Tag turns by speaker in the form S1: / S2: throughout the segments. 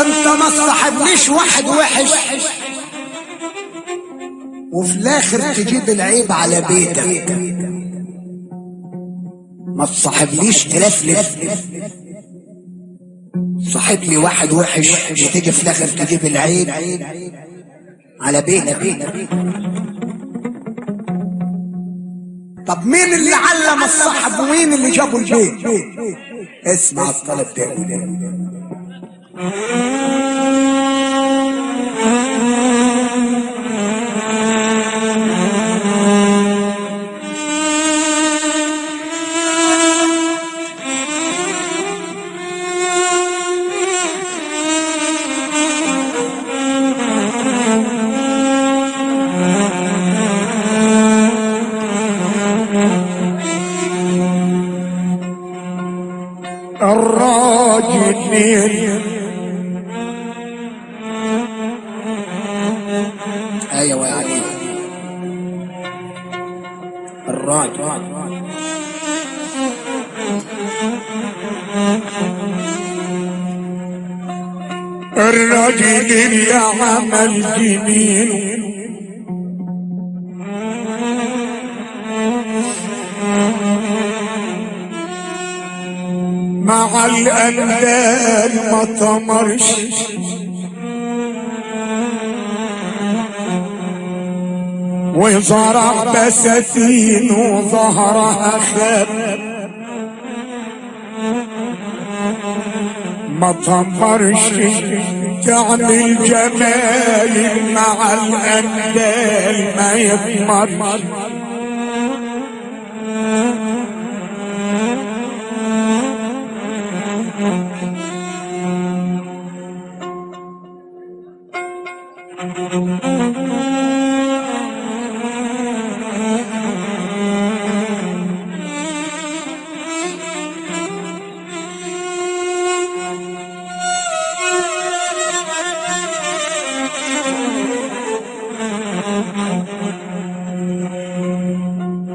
S1: انت ما تصاحبنيش واحد وحش وفي الاخر تجيب العيب على بيتك. ما تصاحبنيش تلفلف، صاحب لي واحد وحش وتيجي في الاخر تجيب العيب على بيتك. طب مين اللي علم الصاحب ومين اللي جابه البيت؟ اسمع الطلب ده. الراجل ايوه يعني الراجل اللي عمل جميل مع الأندال ما طمرش وزرع بساتين وظهرها خاب ما طمرش تعمل جمال مع الأندال ما يطمرش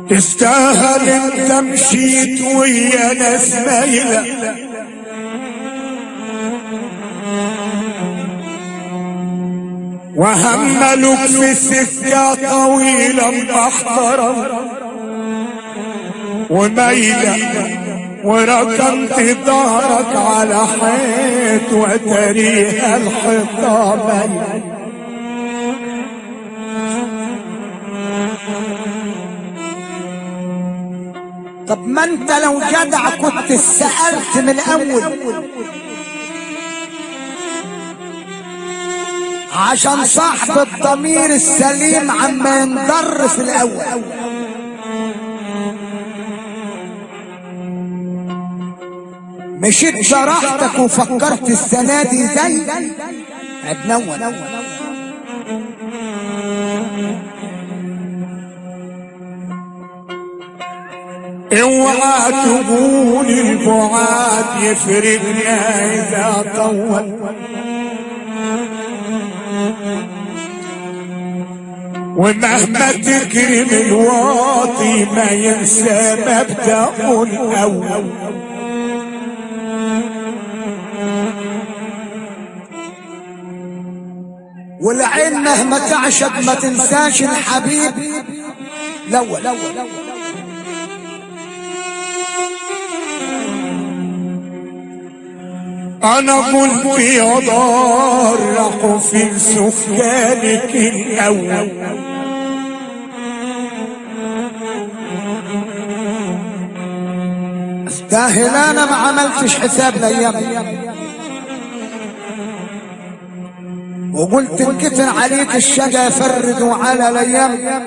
S1: تستاهل انت مشيت ويا ناس مايله وهملوك في سكه طويله محترم ومايله وركنت ظهرك على حيط وتريها الحطام. طب ما انت لو جدع كنت سألت من الاول عشان صاحب الضمير السليم عما ينضر في الاول. مشيت شرحتك وفكرت السنة دي زي ابنول اوعى تقول البعاد يفرقنا اذا طول ومهما تكرم الواطي ما ينسى مبدأ الاول. والعين مهما تعشق ما تنساش الحبيب الاول. انا قلت يا دار راحوا في سكانك الاول استاهل انا ما عملتش حساب الايام وقلت انكتر عليك الشقا فردوا على الايام.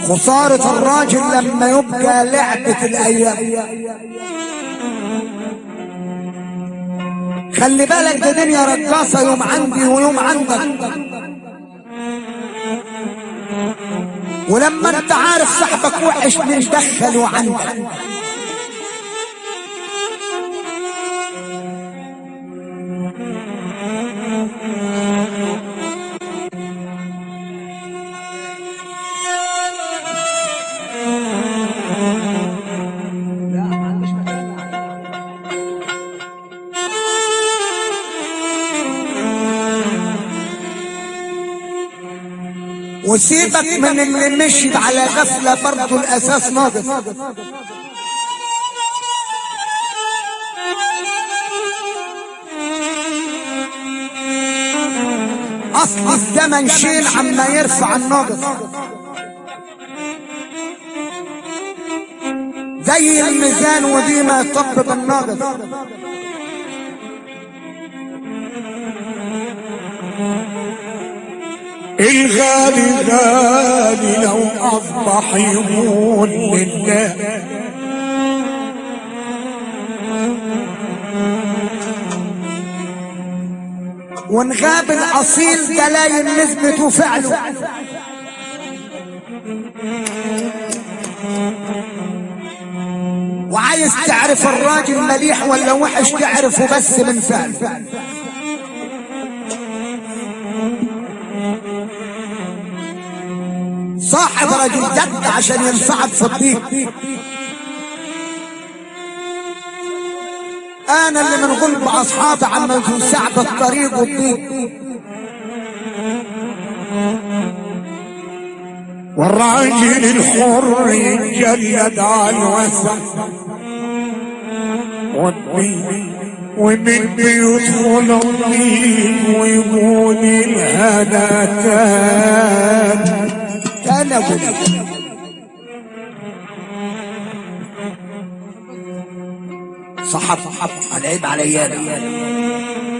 S1: خسارة الراجل لما يبقى لعبة الايام. خلي بالك ده دنيا رقاصة يوم عندي ويوم عندك ولما انت عارف صاحبك وحش بندخله عندك. وسيبك من اللي مشي على غفلة برضه الاساس ناقص. اصل الزمن شيل عما يرفع الناقص، زي الميزان ودي ما يطبق الناقص.
S2: الغالي غالي لو اصبح يقول لله،
S1: ونغاب الاصيل دلايل نسبته فعله. وعايز تعرف الراجل مليح ولا وحش تعرفه بس من فعله. صاحب رجل جد عشان ينفعك في الضيق. انا اللي من غلب اصحابي عما يكون صعب الطريق والضيق.
S2: والراجل الحر يتجلد على الوسع، ومن بيدخل الضيق ويقول الهنتان.
S1: انا اقول صحب العيب عليا،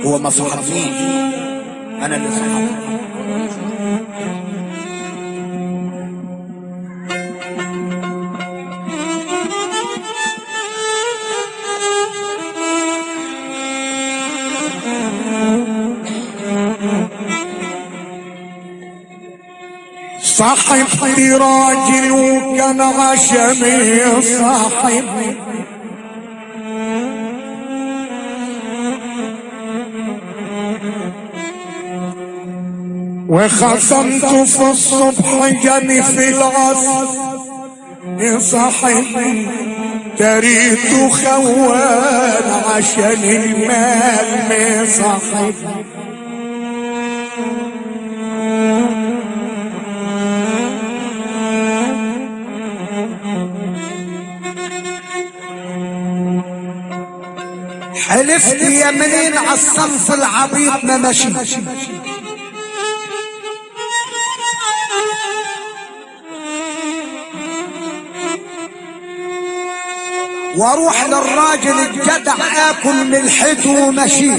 S1: هو ما صحبنيش، انا اللي صحب.
S2: صاحبتي راجل وكان عشمي صاحب، وخصمت في الصبح جاني في العصر صاحب، تريت خوان عشان المال صاحب.
S1: حلفت يمين على الصنف العبيط ما مشي، واروح للراجل الجدع اكل ملحته ومشي.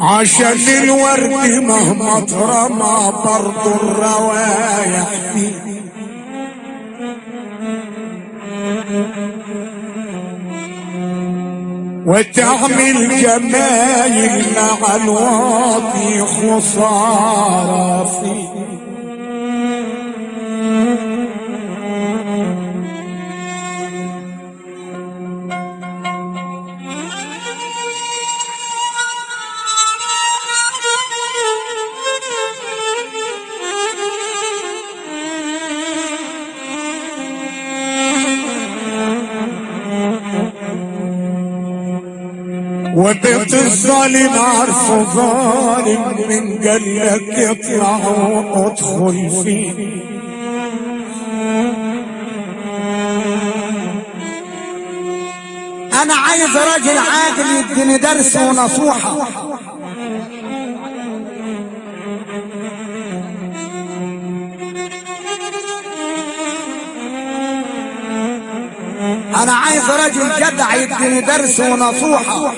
S2: عشان الورد مهما اترمى برضو الروايح فيه، وتعمل جمايل مع الواطي خسارة فيه. وبيت الظالم عارفه ظالم، من قالك اطلع وادخل فيه.
S1: انا عايز راجل عاقل يديني درس ونصوحة. انا عايز راجل جدع يديني درس ونصوحة،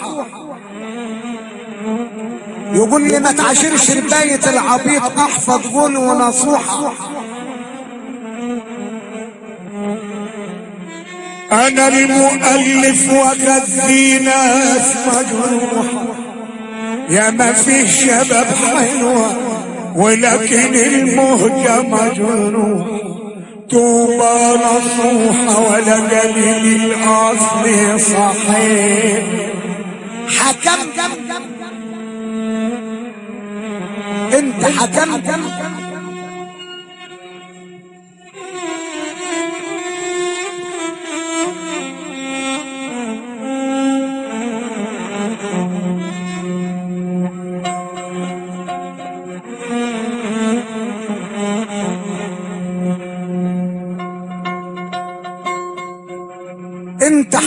S1: يقول لي ما تعاشرش رباية العبيط، احفظ قول ونصوحة.
S2: انا المؤلف وغذي ناس مجروحة، يا ما فيه شباب حلوة ولكن المهجة مجروح. توبة نصوحة ولا قليل الاصل صحيح.
S1: حكمت انت، حكمت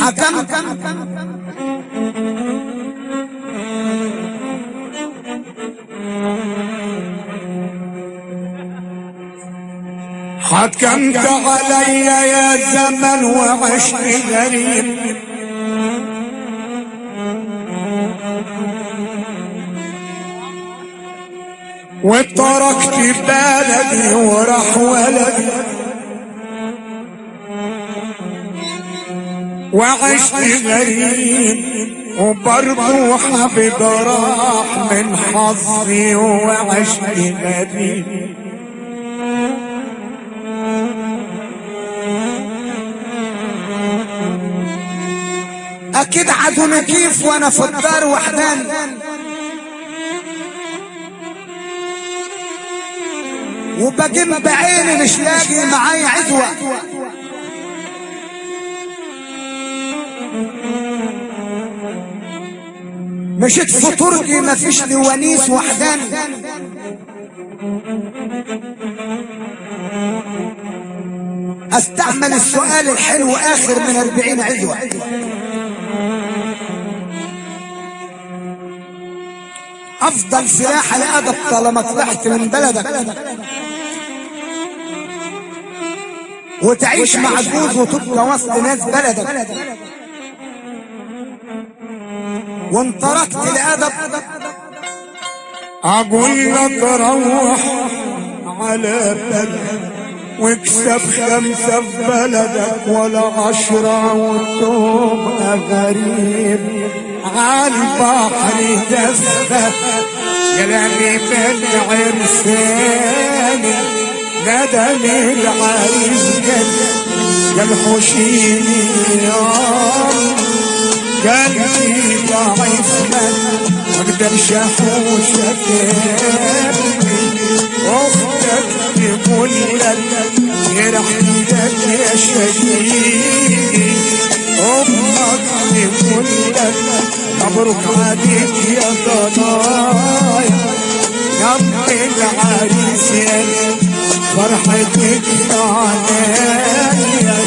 S1: حكمت
S2: حكمت علي يا زمن وعشت غريب وتركت بلدي وراح ولدي وعشت غريب وبرضو حبيب راح من حظي وعشت غريب
S1: اكيد عدوني كيف وانا في الدار وحداني وبجم بعيني مش لاقي معايا عدوة مشيت في طرقي مفيش لي ونيس وحداني استعمل السؤال الحلو اخر من 40 عدوة افضل سلاح الادب طالما طلعت من بلدك وتعيش مع جوز وتبقى وسط ناس بلدك وان تركت الادب
S2: اقول لك روح على بلدك واكسب 5 في بلدك ولا 10 وتبقى غريب عالبحر دفة كلامي من عرساني ندم العريس قال حشيني قلبي ضعيف ما اقدرش احوشك اختك تقول لك يرحمك يا شهيدي امك تقول لك مبروك عليك يا ضنايا يا ابن العريس يا فرحتك عليا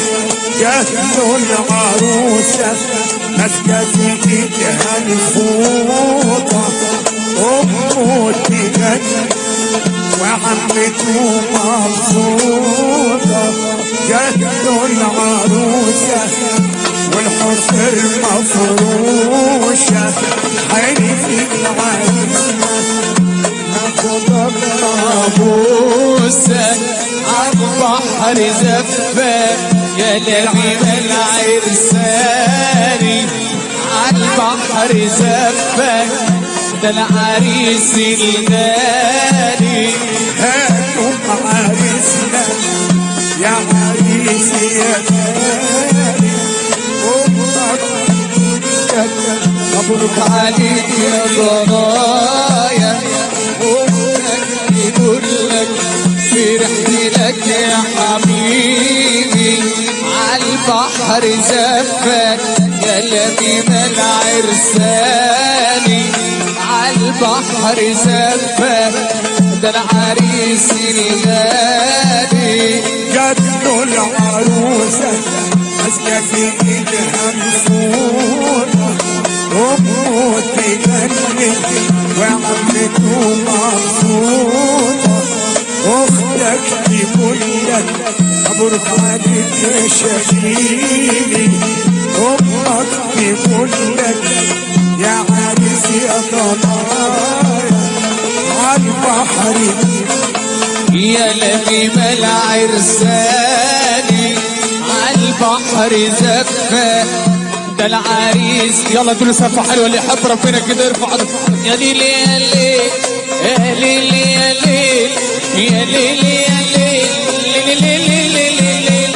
S2: جهزوا العروسة ماسكة في ايدها الفوطة امه تجنن وعمته مبسوطة جهزوا العروسة والحصر مفروشة حلف العريس ناخد
S3: الطابوسة عالبحر زفة يا لعيب العرساني عالبحر زفة ده العريس الغالي
S2: هاتوا عريسنا يا عريس يا غالي
S3: مبروك عليك يا ضنايا امك يقول لك فرحت لك يا حبيبي عالبحر زفك يا لميم العرساني عالبحر زفك ده العريس الغالي
S2: جدوا العروسة ماسكة في ايدها مفوطة امه تجنن وعمته مبسوطة اختك تقول لك مبروك عليك يا شهيدي امك تقول لك يا عريس يا ضنايا عالبحر
S3: يا لميم العرساني عالبحر زفة ده العريس يلا كل سفة حلوة اللي يحب ربنا كده يرفع يا ليل يا ليل يا ليل يا ليل يا ليل يا ليل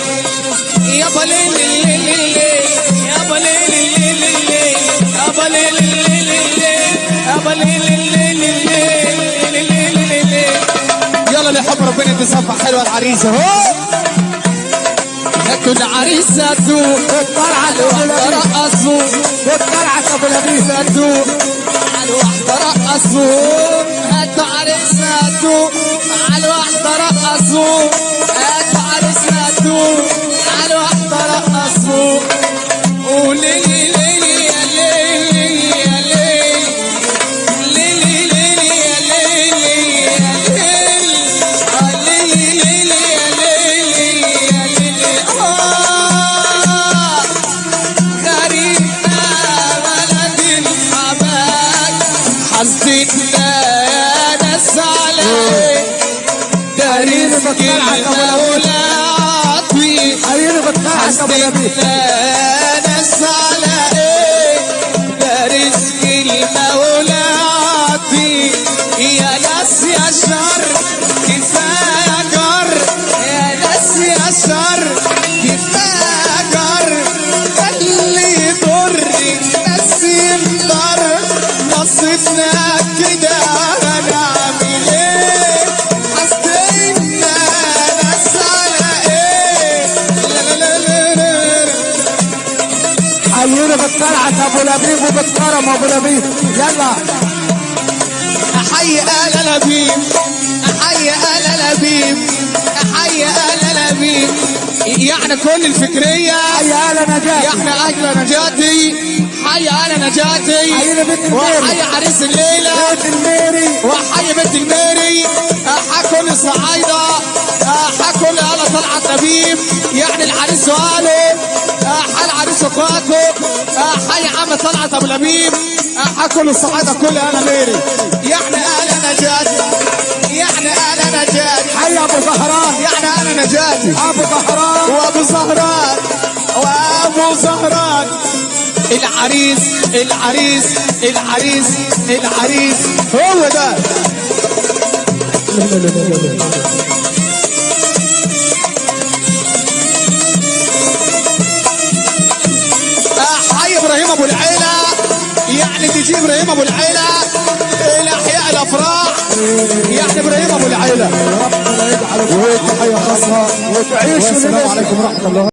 S3: يا بليل يا بليل يا بليل يا بليل يلا اللي يحب ربنا يدي صفحة حلوة العريس اهو هاتوا العريس هاتوا
S1: الطلعة
S3: الواحدة رقصوا
S1: الطلعة ابو لبيب
S3: هاتوا الواحدة رقصوا هاتوا عريس هاتوا الواحدة رقصوا هاتوا عريس هاتوا الواحدة رقصوا وليلي ليلي يا ليلي يا ليلي ليلي ليلي يا ليلي يا ليلي ليلي يا ليلي يا ليلي غريبة بلد الحبايب حسيتنا يا ناس عليك ده رزق المولى عطي حسيتنا يا ناس على ايه ده رزق المولى عطي يا ناس يا شر كفاية جر يا ناس يا شر كفاية جر اللي يضر الناس يمضر نصيبنا كده هنعمل ايه حسيتنا ناس على ايه لا لا لا لا لا
S1: حيونا بالطلعة ابو لبيب وبالكرم ابو لبيب يلا
S3: احيي آل لبيب احيي آل لبيب احيي آل لبيب يعني كل الفكرية
S1: يا اهلا نجاتي
S3: يعني اجل نجاتي حي آل نجاتي
S1: حيينا بنت الميري
S3: وحي عريس الليلة
S1: بنت الميري
S3: وحي بنت الميري حكوا الصعايدة حكوا آل طلعت لبيب يعني العريس واهله حي العريس واخواته حي عم طلعت ابو لبيب حكوا الصعايدة كل آل ميري يعني آل نجاتي يعني آل نجاتي
S1: حي ابو زهران
S3: يعني انا نجاتي
S1: ابو زهران
S3: وابو زهران وابو زهران العريس العريس العريس العريس هو ده حي ابراهيم ابو العيله يعني تجي ابراهيم ابو العيله الاحياء الافراح يعني ابراهيم ابو العيله
S1: ربنا يجعل وتحية خاصة وتعيش. السلام عليكم ورحمة الله.